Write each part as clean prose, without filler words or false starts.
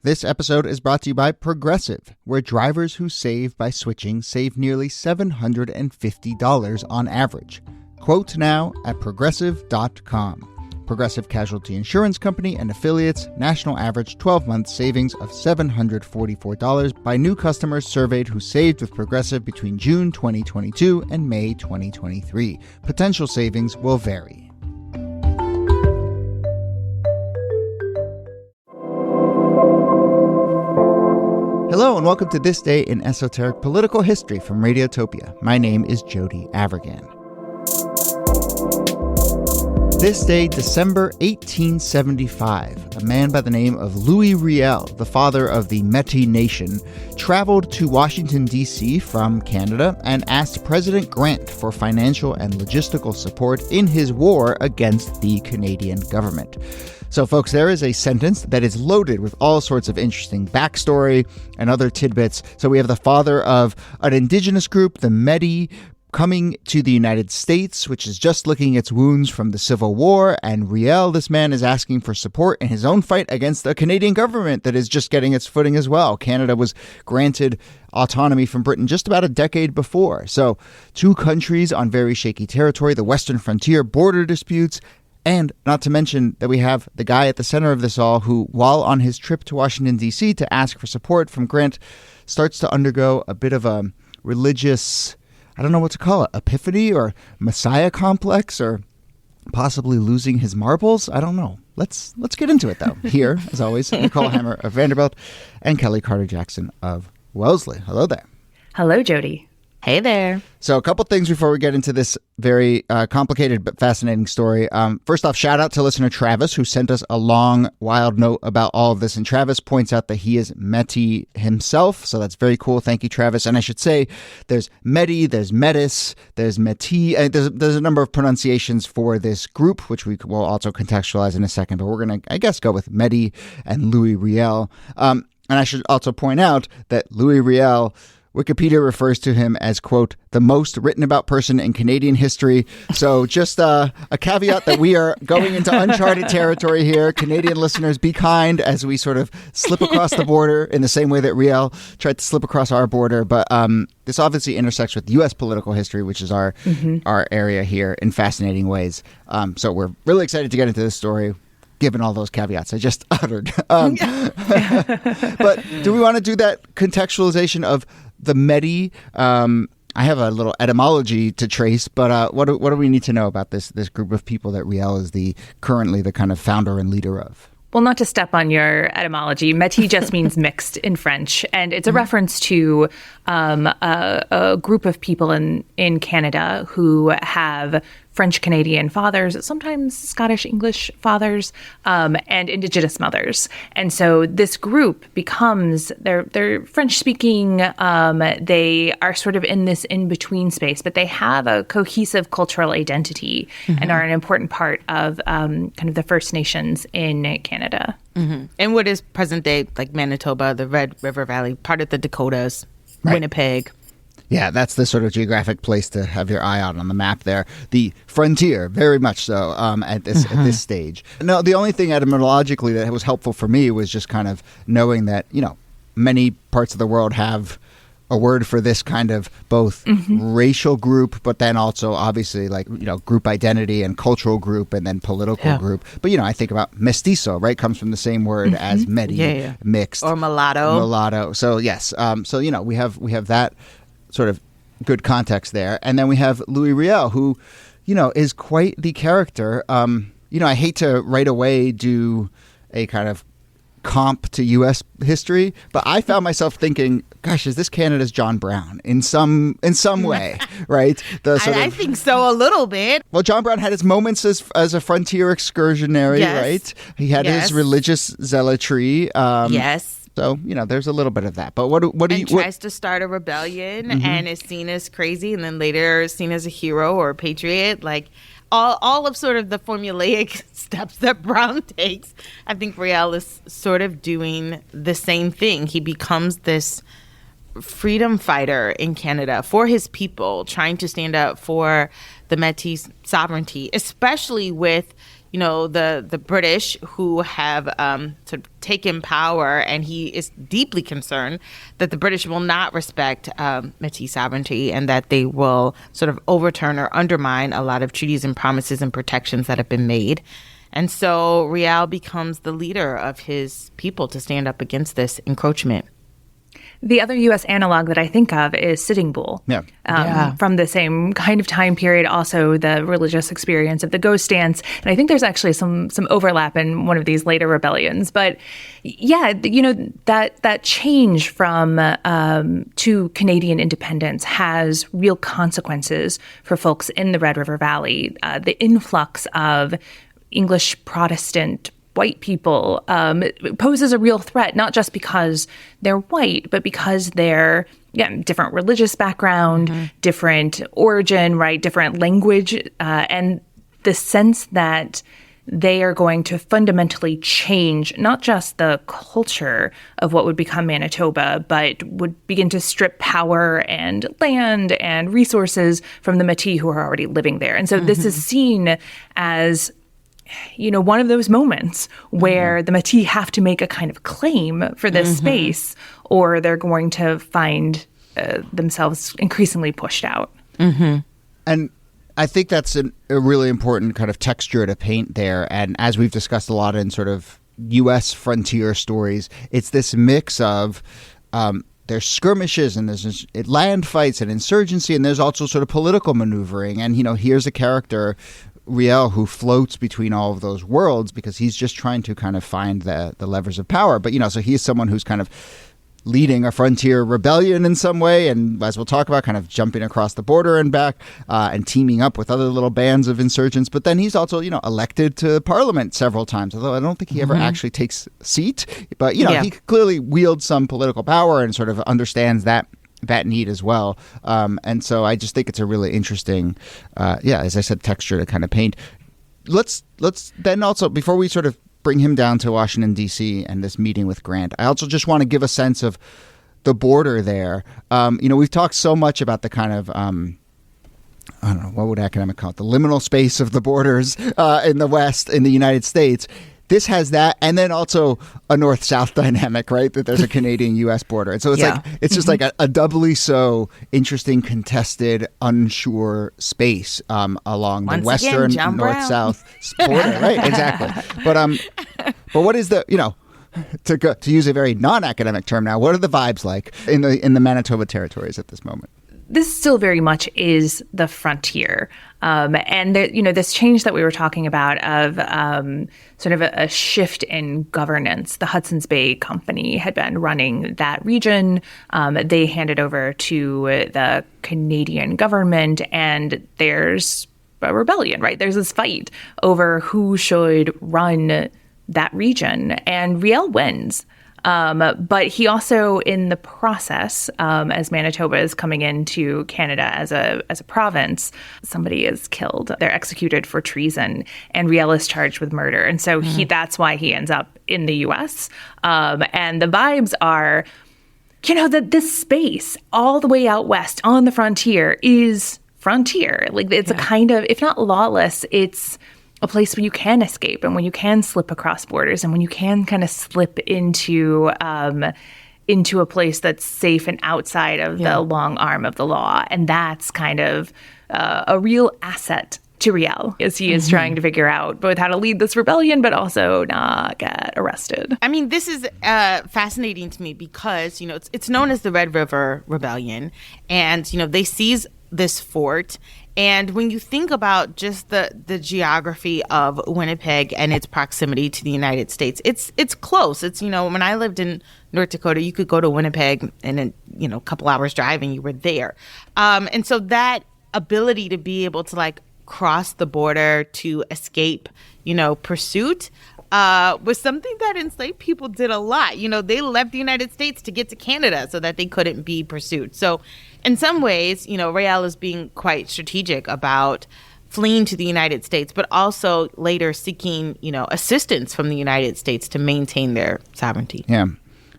This episode is brought to you by Progressive, where drivers who save by switching save nearly $750 on average. Quote now at progressive.com. Progressive Casualty Insurance Company and affiliates, national average 12-month savings of $744 by new customers surveyed who saved with Progressive between June 2022 and May 2023. Potential savings will vary. Hello and welcome to This Day in Esoteric Political History from Radiotopia. My name is Jody Avirgan. This day, December 1875, a man by the name of Louis Riel, the father of the Metis nation, traveled to Washington, D.C. from Canada and asked President Grant for financial and logistical support in his war against the Canadian government. So, folks, there is a sentence that is loaded with all sorts of interesting backstory and other tidbits. So we have the father of an indigenous group, the Metis, coming to the United States, which is just licking its wounds from the Civil War. And Riel, this man, is asking for support in his own fight against the Canadian government that is just getting its footing as well. Canada was granted autonomy from Britain just about a decade before. So two countries on very shaky territory, the Western frontier, border disputes, and not to mention that we have the guy at the center of this all who, while on his trip to Washington, D.C. to ask for support from Grant, starts to undergo a bit of a religious, I don't know what to call it, epiphany or messiah complex, or possibly losing his marbles. I don't know. Let's get into it, though. Here, as always, Nicole Hammer of Vanderbilt and Kellie Carter-Jackson of Wellesley. Hello there. Hello, Jody. Hey there. So a couple things before we get into this very complicated but fascinating story. First off, shout out to listener Travis, who sent us a long, wild note about all of this. And Travis points out that he is Metis himself. So that's very cool. Thank you, Travis. And I should say there's Metis, there's Metis, there's Metis. There's a number of pronunciations for this group, which we will also contextualize in a second. But we're going to, I guess, go with Metis and Louis Riel. And I should also point out that Louis Riel, Wikipedia refers to him as, quote, the most written about person in Canadian history. So just a caveat that we are going into uncharted territory here. Canadian listeners, be kind as we sort of slip across the border in the same way that Riel tried to slip across our border. But this obviously intersects with U.S. political history, which is our area here in fascinating ways. So we're really excited to get into this story, given all those caveats I just uttered. But do we want to do that contextualization of the Metis? I have a little etymology to trace, but what do we need to know about this group of people that Riel is currently the kind of founder and leader of? Well, not to step on your etymology, Metis just means mixed in French, and it's a reference to a group of people in Canada who have French-Canadian fathers, sometimes Scottish-English fathers, and Indigenous mothers. And so this group becomes, they're French-speaking, they are sort of in this in-between space, but they have a cohesive cultural identity and are an important part of kind of the First Nations in Canada. And what is present-day, like Manitoba, the Red River Valley, part of the Dakotas, right. Winnipeg. Yeah, that's the sort of geographic place to have your eye on the map there. The frontier, very much so, at this stage. No, the only thing etymologically that was helpful for me was just kind of knowing that, many parts of the world have a word for this kind of both racial group, but then also obviously group identity and cultural group and then political group. But, I think about mestizo, right? Comes from the same word as Metis, mixed. Or mulatto. Mulatto. So, yes. We have that sort of good context there. And then we have Louis Riel, who, is quite the character. I hate to right away do a kind of comp to U.S. history, but I found myself thinking, gosh, is this Canada's John Brown in some way, right? I think so a little bit. Well, John Brown had his moments as a frontier excursionary, right? He had his religious zealotry. Yes. So, there's a little bit of that. But what do you... tries to start a rebellion and is seen as crazy and then later seen as a hero or a patriot. Like, all of sort of the formulaic steps that Brown takes. I think Riel is sort of doing the same thing. He becomes this freedom fighter in Canada for his people, trying to stand up for the Métis sovereignty, especially with the British who have sort of taken power, and he is deeply concerned that the British will not respect Metis sovereignty and that they will sort of overturn or undermine a lot of treaties and promises and protections that have been made. And so Riel becomes the leader of his people to stand up against this encroachment. The other U.S. analog that I think of is Sitting Bull. From the same kind of time period, also the religious experience of the ghost dance. And I think there's actually some overlap in one of these later rebellions. But yeah, that change from to Canadian independence has real consequences for folks in the Red River Valley. The influx of English Protestant white people poses a real threat, not just because they're white, but because they're different religious background, different origin, right, different language, and the sense that they are going to fundamentally change not just the culture of what would become Manitoba, but would begin to strip power and land and resources from the Métis who are already living there. And so this is seen as one of those moments where the Métis have to make a kind of claim for this space, or they're going to find themselves increasingly pushed out. And I think that's a really important kind of texture to paint there. And as we've discussed a lot in sort of U.S. frontier stories, it's this mix of there's skirmishes and there's land fights and insurgency, and there's also sort of political maneuvering. And, here's a character, Riel, who floats between all of those worlds because he's just trying to kind of find the levers of power. But, so he's someone who's kind of leading a frontier rebellion in some way, and as we'll talk about, kind of jumping across the border and back and teaming up with other little bands of insurgents. But then he's also, elected to parliament several times, although I don't think he ever actually takes a seat. But, he clearly wields some political power and sort of understands that need as well. And so I just think it's a really interesting, as I said, texture to kind of paint. Let's then also, before we sort of bring him down to Washington, D.C. and this meeting with Grant, I also just want to give a sense of the border there. We've talked so much about the kind of, I don't know, what would academic call it? The liminal space of the borders in the West, in the United States. This has that, and then also a north-south dynamic, right? That there's a Canadian-U.S. border. And so it's it's just like a doubly so interesting, contested, unsure space along the western north-south border, right? Exactly. But what is the, to use a very non-academic term now, what are the vibes like in the Manitoba territories at this moment? This still very much is the frontier. And this change that we were talking about of sort of a shift in governance. The Hudson's Bay Company had been running that region. They handed over to the Canadian government, and there's a rebellion, right? There's this fight over who should run that region, and Riel wins. But he also, in the process, as Manitoba is coming into Canada as a province, somebody is killed. They're executed for treason, and Riel is charged with murder. And so that's why he ends up in the U.S. And the vibes are, that this space all the way out west on the frontier is frontier. Like, it's a kind of, if not lawless, it's a place where you can escape and when you can slip across borders and when you can kind of slip into a place that's safe and outside of the long arm of the law. And that's kind of a real asset to Riel as he is trying to figure out both how to lead this rebellion, but also not get arrested. I mean, this is fascinating to me because, it's known as the Red River Rebellion, and, they seize this fort. And when you think about just the geography of Winnipeg and its proximity to the United States, it's close. It's, when I lived in North Dakota, you could go to Winnipeg and in, a couple hours driving, you were there. And so that ability to be able to cross the border to escape, pursuit, was something that enslaved people did a lot. They left the United States to get to Canada so that they couldn't be pursued. So in some ways, Riel is being quite strategic about fleeing to the United States, but also later seeking, assistance from the United States to maintain their sovereignty. Yeah.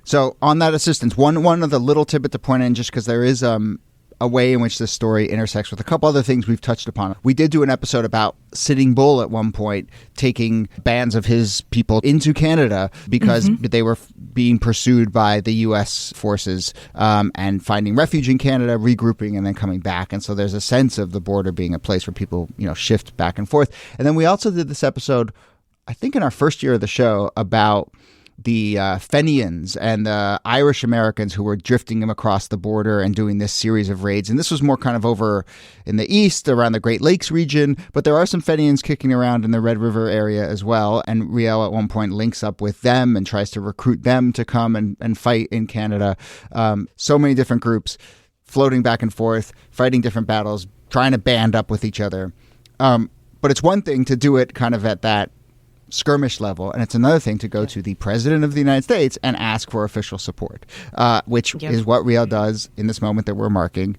So on that assistance, one of the little tidbit to point in, just because there is a a way in which this story intersects with a couple other things we've touched upon. We did do an episode about Sitting Bull at one point, taking bands of his people into Canada because they were being pursued by the U.S. forces and finding refuge in Canada, regrouping, and then coming back. And so there's a sense of the border being a place where people, shift back and forth. And then we also did this episode, I think in our first year of the show, about the Fenians and the Irish Americans who were drifting them across the border and doing this series of raids. And this was more kind of over in the east, around the Great Lakes region. But there are some Fenians kicking around in the Red River area as well. And Riel at one point links up with them and tries to recruit them to come and fight in Canada. So many different groups floating back and forth, fighting different battles, trying to band up with each other. But it's one thing to do it kind of at that skirmish level, and it's another thing to go to the president of the United States and ask for official support, which is what Riel does in this moment that we're marking.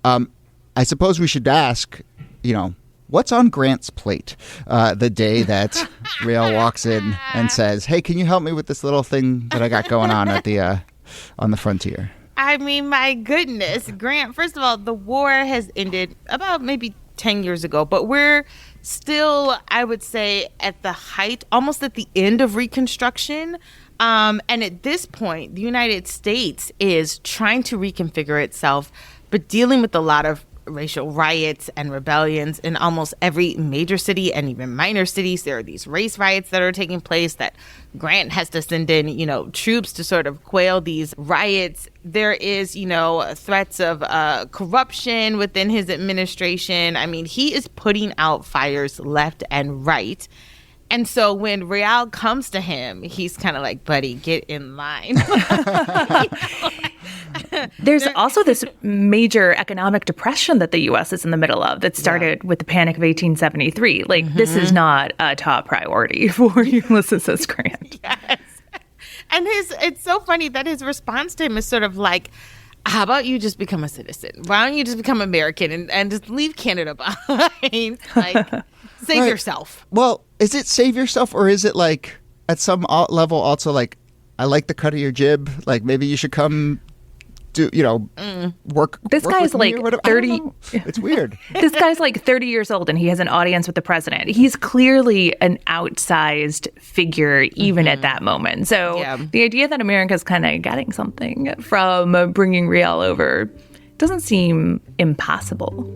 I suppose we should ask, what's on Grant's plate the day that Riel walks in and says, "Hey, can you help me with this little thing that I got going on at the on the frontier?" I mean, my goodness, Grant. First of all, the war has ended about maybe 10 years ago, but we're still, I would say, at the height, almost at the end of Reconstruction. And at this point, the United States is trying to reconfigure itself, but dealing with a lot of racial riots and rebellions in almost every major city and even minor cities. There are these race riots that are taking place that Grant has to send in, troops to sort of quail these riots. There is, threats of corruption within his administration. I mean, he is putting out fires left and right. And so when Riel comes to him, he's kind of like, buddy, get in line. There's also this major economic depression that the U.S. is in the middle of that started with the Panic of 1873. This is not a top priority for Ulysses S. Grant. Yes. And it's so funny that his response to him is sort of like, how about you just become a citizen? Why don't you just become American and just leave Canada behind? Save yourself. Well, is it save yourself, or is it at some level also I like the cut of your jib? Maybe you should come do, work. This work guy's with 30. It's weird. This guy's 30 years old and he has an audience with the president. He's clearly an outsized figure even at that moment. So the idea that America's kind of getting something from bringing Riel over doesn't seem impossible.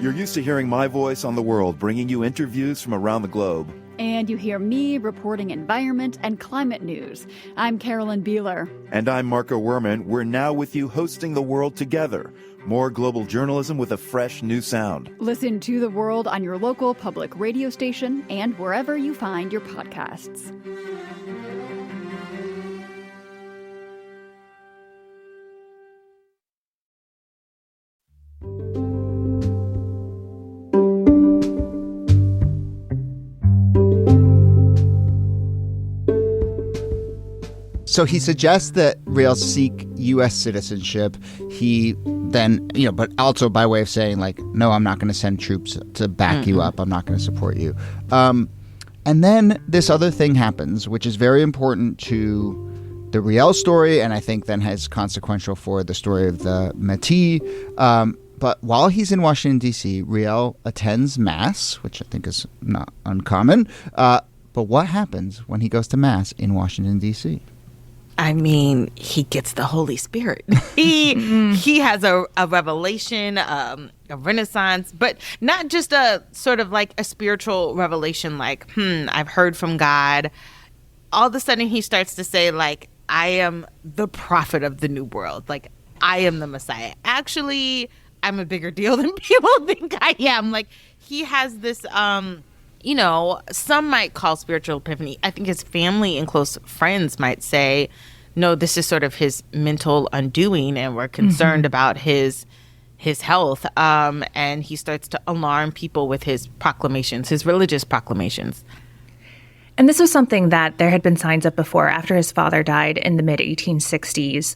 You're used to hearing my voice on the world, bringing you interviews from around the globe. And you hear me reporting environment and climate news. I'm Carolyn Beeler. And I'm Marco Werman. We're now with you hosting The World Together. More global journalism with a fresh new sound. Listen to The World on your local public radio station and wherever you find your podcasts. So he suggests that Riel seek U.S. citizenship. He then, but also by way of saying no, I'm not going to send troops to back you up. I'm not going to support you. And then this other thing happens, which is very important to the Riel story, and I think then has consequential for the story of the Metis. But while he's in Washington, D.C., Riel attends Mass, which I think is not uncommon. But what happens when he goes to Mass in Washington, D.C.? I mean, he gets the Holy Spirit. He has a revelation, a renaissance, but not just a sort of a spiritual revelation I've heard from God. All of a sudden he starts to say I am the prophet of the new world. I am the Messiah. Actually, I'm a bigger deal than people think I am. He has this, some might call spiritual epiphany. I think his family and close friends might say, no, this is sort of his mental undoing, and we're concerned about his health. And he starts to alarm people with his proclamations, his religious proclamations. And this was something that there had been signs of before. After his father died in the mid-1860s,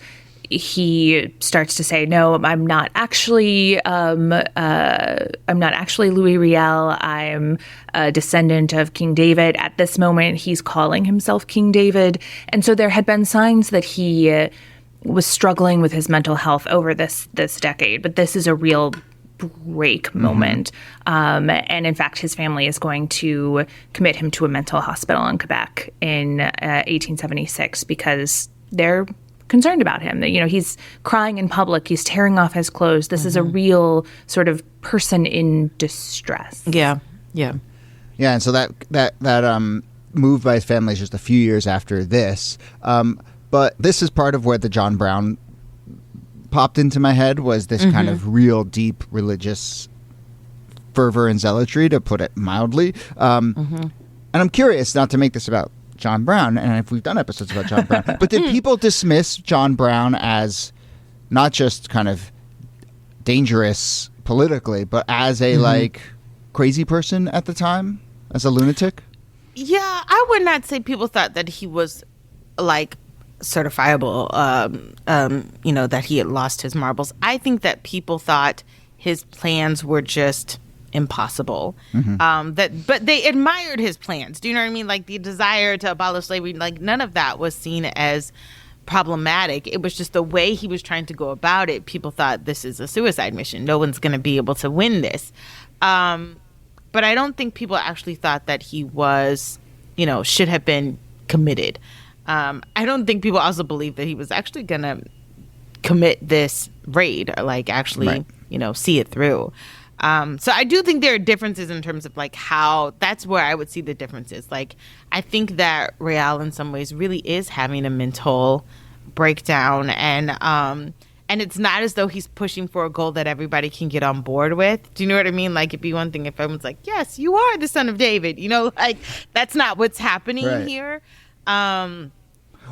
he starts to say, no, I'm not actually Louis Riel. I'm a descendant of King David. At this moment, he's calling himself King David. And so there had been signs that he was struggling with his mental health over this decade. But this is a real break moment. And in fact, his family is going to commit him to a mental hospital in Quebec in 1876 because they're concerned about him. That, you know, he's crying in public, he's tearing off his clothes. This is a real sort of person in distress. Yeah. And so that move by his family is just a few years after this. But this is part of where the John Brown popped into my head, was this kind of real deep religious fervor and zealotry, to put it mildly. And I'm curious, not to make this about John Brown, and if we've done episodes about John Brown, but did people dismiss John Brown as not just kind of dangerous politically, but as a like crazy person at the time, as a lunatic? Yeah, I would not say people thought that he was like certifiable, that he had lost his marbles. I think that people thought his plans were just impossible. But they admired his plans. Do you know what I mean? Like the desire to abolish slavery, like none of that was seen as problematic. It was just the way he was trying to go about it. People thought this is a suicide mission. No one's going to be able to win this. But I don't think people actually thought that he was, should have been committed. I don't think people also believe that he was actually going to commit this raid or like actually, see it through. So I do think there are differences in terms of like how, that's where I would see the differences. Like, I think that Riel in some ways really is having a mental breakdown, and it's not as though he's pushing for a goal that everybody can get on board with. Do you know what I mean? Like, it'd be one thing if everyone's like, yes, you are the son of David, like that's not what's happening here.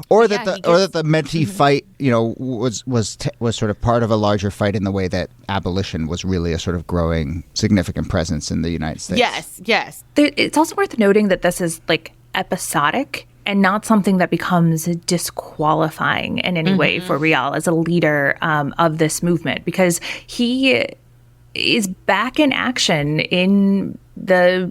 Or that the Metis fight, was sort of part of a larger fight in the way that abolition was really a sort of growing significant presence in the United States. Yes. It's also worth noting that this is like episodic and not something that becomes disqualifying in any way for Riel as a leader of this movement, because he is back in action in the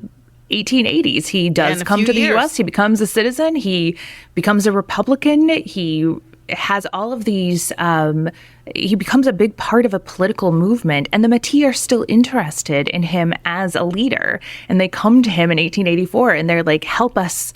1880s. He does come to the U.S. He becomes a citizen. He becomes a Republican. He has all of these. He becomes a big part of a political movement, and the Metis are still interested in him as a leader. And they come to him in 1884, and they're like, "Help us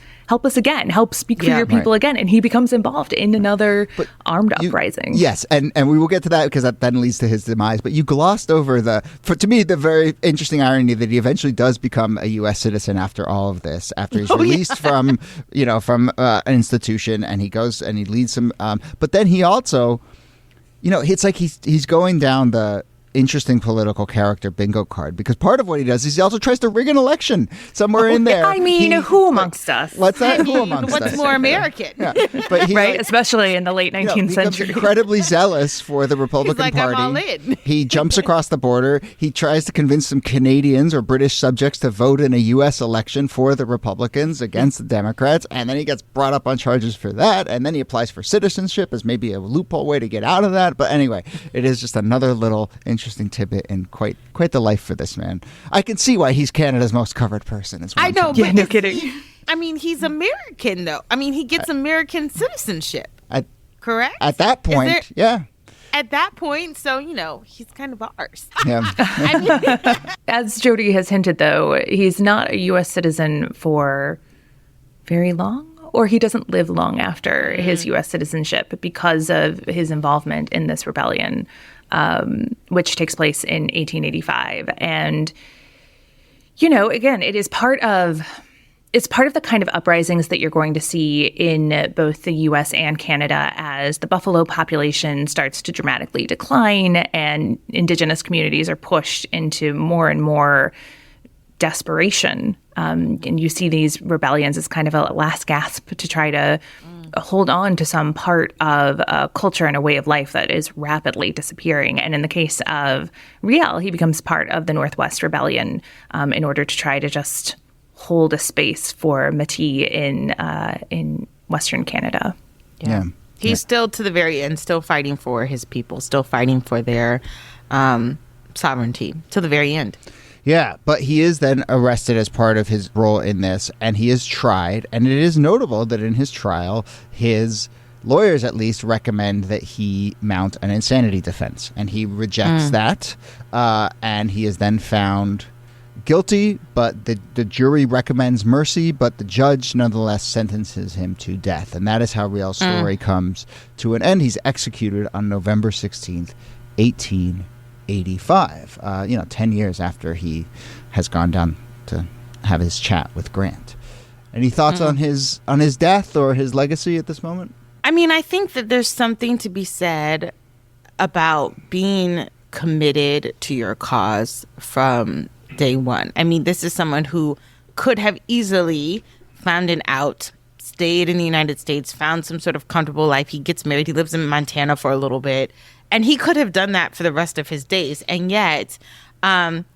again. Help speak for your people again." And he becomes involved in another armed uprising. Yes, and we will get to that because that then leads to his demise. But you glossed over to me, the very interesting irony that he eventually does become a U.S. citizen after all of this, after he's released from an institution, and he goes and he leads some. But then he also, it's like he's going down the interesting political character bingo card, because part of what he does is he also tries to rig an election somewhere in there. I mean, who amongst us? What's that? Who amongst us? What's more American? Yeah. But he, right, especially in the late 19th century. Incredibly zealous for the Republican Party. I'm all in. He jumps across the border. He tries to convince some Canadians or British subjects to vote in a U.S. election for the Republicans against the Democrats, and then he gets brought up on charges for that, and then he applies for citizenship as maybe a loophole way to get out of that. But anyway, it is just another little interesting tidbit and quite the life for this man. I can see why he's Canada's most covered person. I know, but no kidding. I mean, he's American, though. I mean, he gets American citizenship. Correct? At that point, yeah. At that point, so, he's kind of ours. Yeah. As Jody has hinted, though, he's not a U.S. citizen for very long, or he doesn't live long after his U.S. citizenship because of his involvement in this rebellion, which takes place in 1885. And, again, it's part of the kind of uprisings that you're going to see in both the U.S. and Canada as the buffalo population starts to dramatically decline and Indigenous communities are pushed into more and more desperation. And you see these rebellions as kind of a last gasp to try to hold on to some part of a culture and a way of life that is rapidly disappearing. And in the case of Riel, he becomes part of the Northwest Rebellion in order to try to just hold a space for Metis in Western Canada. Yeah. He's still to the very end, still fighting for his people, still fighting for their sovereignty to the very end. Yeah, but he is then arrested as part of his role in this, and he is tried. And it is notable that in his trial, his lawyers at least recommend that he mount an insanity defense. And he rejects that, and he is then found guilty, but the jury recommends mercy, but the judge nonetheless sentences him to death. And that is how Riel's story comes to an end. He's executed on November 16th, 1885, 10 years after he has gone down to have his chat with Grant. Any thoughts on his death or his legacy at this moment? I mean, I think that there's something to be said about being committed to your cause from day one. I mean, this is someone who could have easily found an out, stayed in the United States, found some sort of comfortable life. He gets married. He lives in Montana for a little bit. And he could have done that for the rest of his days. And yet,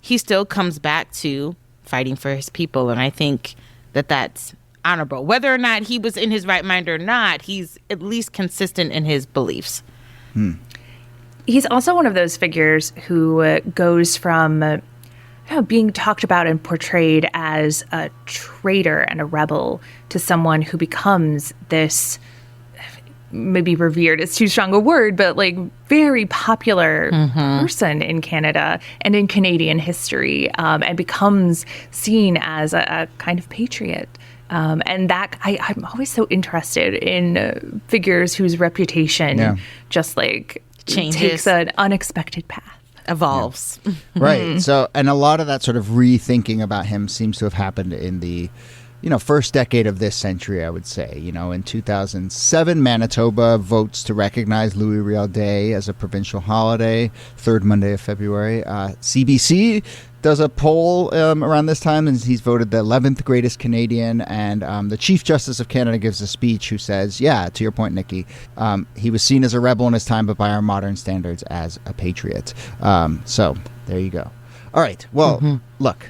he still comes back to fighting for his people. And I think that that's honorable. Whether or not he was in his right mind or not, he's at least consistent in his beliefs. He's also one of those figures who goes from being talked about and portrayed as a traitor and a rebel to someone who becomes this, maybe revered, it's too strong a word, but like very popular person in Canada and in Canadian history, and becomes seen as a kind of patriot. And that I'm always so interested in figures whose reputation just like changes, takes an unexpected path. Evolves. Right. So, and a lot of that sort of rethinking about him seems to have happened in the, first decade of this century, I would say. In 2007, Manitoba votes to recognize Louis Riel Day as a provincial holiday, third Monday of February. CBC does a poll around this time, and he's voted the 11th greatest Canadian. And the Chief Justice of Canada gives a speech who says, to your point, Nikki, he was seen as a rebel in his time, but by our modern standards as a patriot. So there you go. All right. Well, look.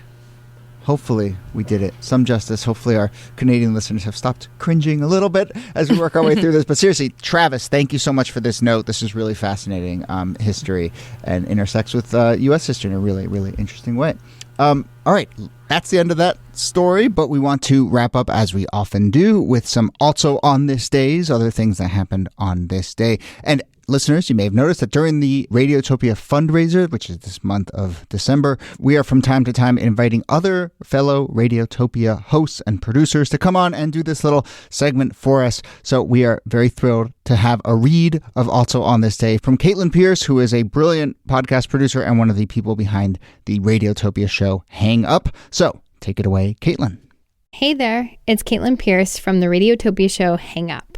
Hopefully we did it. Some justice. Hopefully our Canadian listeners have stopped cringing a little bit as we work our way through this. But seriously, Travis, thank you so much for this note. This is really fascinating history and intersects with U.S. history in a really, really interesting way. All right. That's the end of that story, but we want to wrap up, as we often do, with some also on this days, other things that happened on this day. And listeners, you may have noticed that during the Radiotopia fundraiser, which is this month of December, we are from time to time inviting other fellow Radiotopia hosts and producers to come on and do this little segment for us. So we are very thrilled to have a read of Also on This Day from Caitlin Pierce, who is a brilliant podcast producer and one of the people behind the Radiotopia show Hang Up. So take it away, Caitlin. Hey there, it's Caitlin Pierce from the Radiotopia show Hang Up.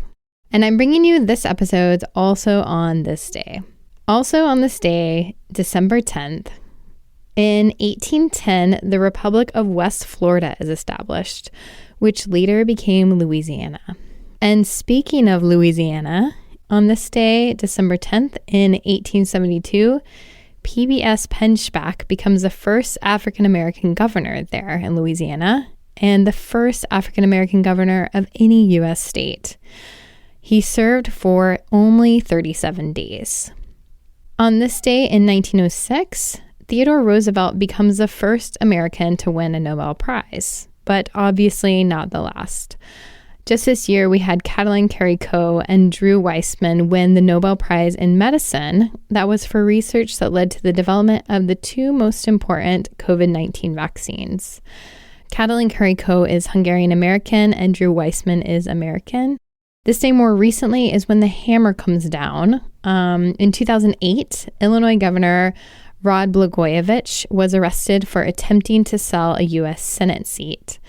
And I'm bringing you this episode's Also on This Day. Also on this day, December 10th, in 1810, the Republic of West Florida is established, which later became Louisiana. And speaking of Louisiana, on this day, December 10th, in 1872, PBS Penchback becomes the first African-American governor there in Louisiana, and the first African-American governor of any U.S. state. He served for only 37 days. On this day in 1906, Theodore Roosevelt becomes the first American to win a Nobel Prize, but obviously not the last. Just this year, we had Katalin Karikó and Drew Weissman win the Nobel Prize in Medicine. That was for research that led to the development of the two most important COVID-19 vaccines. Katalin Karikó is Hungarian-American and Drew Weissman is American. This day more recently is when the hammer comes down. In 2008, Illinois Governor Rod Blagojevich was arrested for attempting to sell a U.S. Senate seat.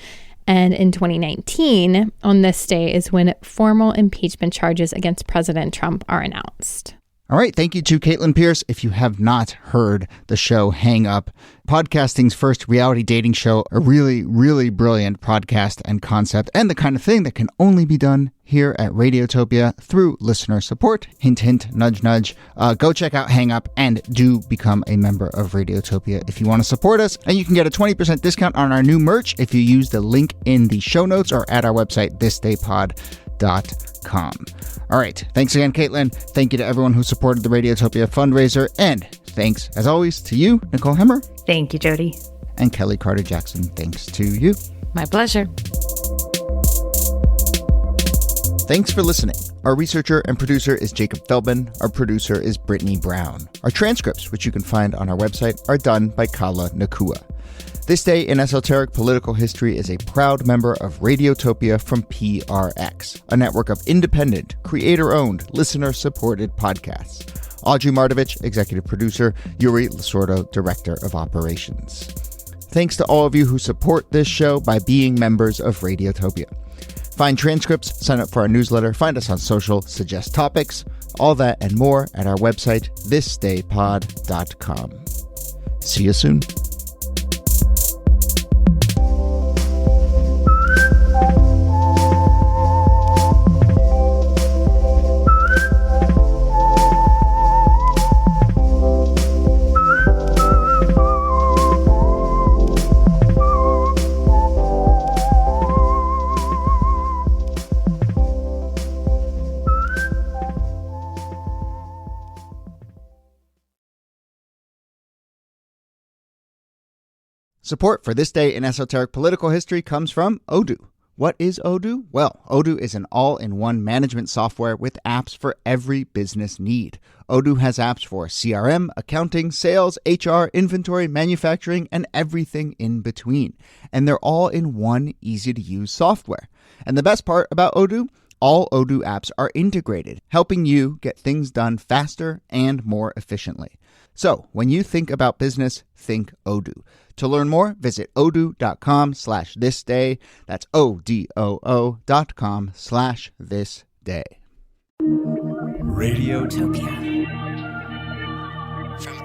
And in 2019, on this day is when formal impeachment charges against President Trump are announced. All right. Thank you to Caitlin Pierce. If you have not heard the show Hang Up, podcasting's first reality dating show, a really, really brilliant podcast and concept, and the kind of thing that can only be done here at Radiotopia through listener support. Hint, hint, nudge, nudge. Go check out Hang Up and do become a member of Radiotopia if you want to support us. And you can get a 20% discount on our new merch if you use the link in the show notes or at our website, thisdaypod.com. All right. Thanks again, Caitlin. Thank you to everyone who supported the Radiotopia fundraiser. And thanks, as always, to you, Nicole Hemmer. Thank you, Jody. And Kellie Carter-Jackson. Thanks to you. My pleasure. Thanks for listening. Our researcher and producer is Jacob Feldman. Our producer is Brittany Brown. Our transcripts, which you can find on our website, are done by Kala Nakua. This Day in Esoteric Political History is a proud member of Radiotopia from PRX, a network of independent, creator-owned, listener-supported podcasts. Audrey Mardovich, executive producer, Yuri Lasordo, director of operations. Thanks to all of you who support this show by being members of Radiotopia. Find transcripts, sign up for our newsletter, find us on social, suggest topics, all that and more at our website, thisdaypod.com. See you soon. Support for This Day in Esoteric Political History comes from Odoo. What is Odoo? Well, Odoo is an all-in-one management software with apps for every business need. Odoo has apps for CRM, accounting, sales, HR, inventory, manufacturing, and everything in between. And they're all in one easy-to-use software. And the best part about Odoo? All Odoo apps are integrated, helping you get things done faster and more efficiently. So, when you think about business, think Odoo. To learn more, visit odoo.com/thisday. That's odoo.com/thisday. Radiotopia from